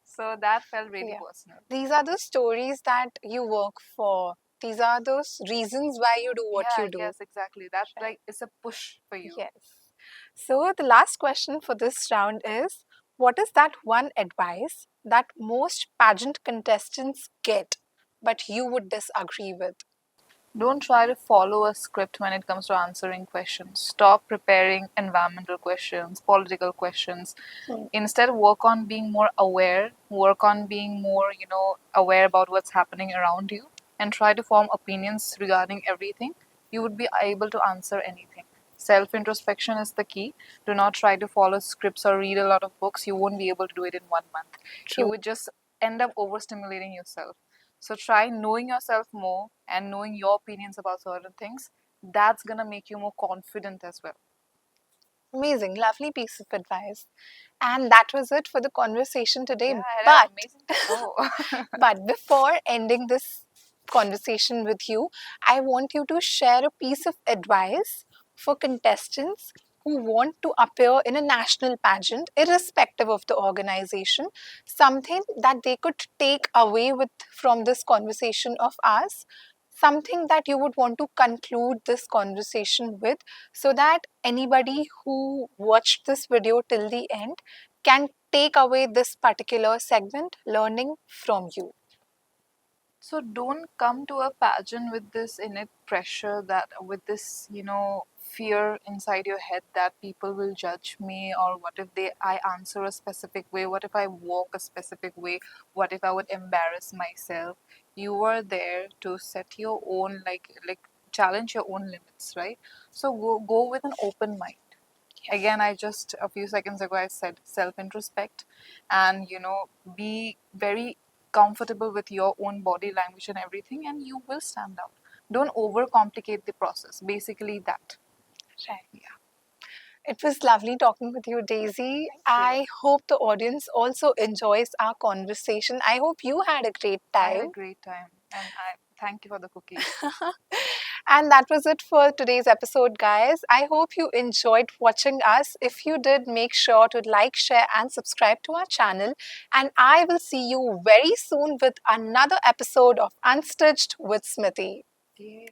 So that felt really Yeah. personal. These are the stories that you work for. These are those reasons why you do what Yeah, you do. yes, exactly. That, Right. like, is a push for you. Yes. So the last question for this round is, what is that one advice that most pageant contestants get, but you would disagree with? Don't try to follow a script when it comes to answering questions. Stop preparing environmental questions, political questions. Hmm. Instead, work on being more aware, work on being more, aware about what's happening around you, and try to form opinions regarding everything. You would be able to answer anything. Self introspection is the key. Do not try to follow scripts or read a lot of books. You won't be able to do it in 1 month. You True. would just end up overstimulating yourself. So try knowing yourself more and knowing your opinions about certain things. That's gonna make you more confident as well. Amazing. Lovely piece of advice. And that was it for the conversation today. Yeah, I had an But amazing show. But before ending this conversation with you, I want you to share a piece of advice for contestants who want to appear in a national pageant, irrespective of the organization, something that they could take away with from this conversation of ours, something that you would want to conclude this conversation with, so that anybody who watched this video till the end can take away this particular segment learning from you. So don't come to a pageant with this innate pressure, that with this, fear inside your head that people will judge me, or what if I answer a specific way, what if I walk a specific way, what if I would embarrass myself. You are there to set your own, like challenge your own limits, right? So go with an open mind. Again, I just a few seconds ago I said self introspect, and be very comfortable with your own body language and everything, and you will stand out. Don't overcomplicate the process, basically that. Right. Yeah. It was lovely talking with you, Daisy. Thank you. I hope the audience also enjoys our conversation. I hope you had a great I had a time. great time, and I thank you for the cookies. And that was it for today's episode, guys. I hope you enjoyed watching us. If you did, make sure to like, share, and subscribe to our channel. And I will see you very soon with another episode of unSTITCHED with Smiti. Yay.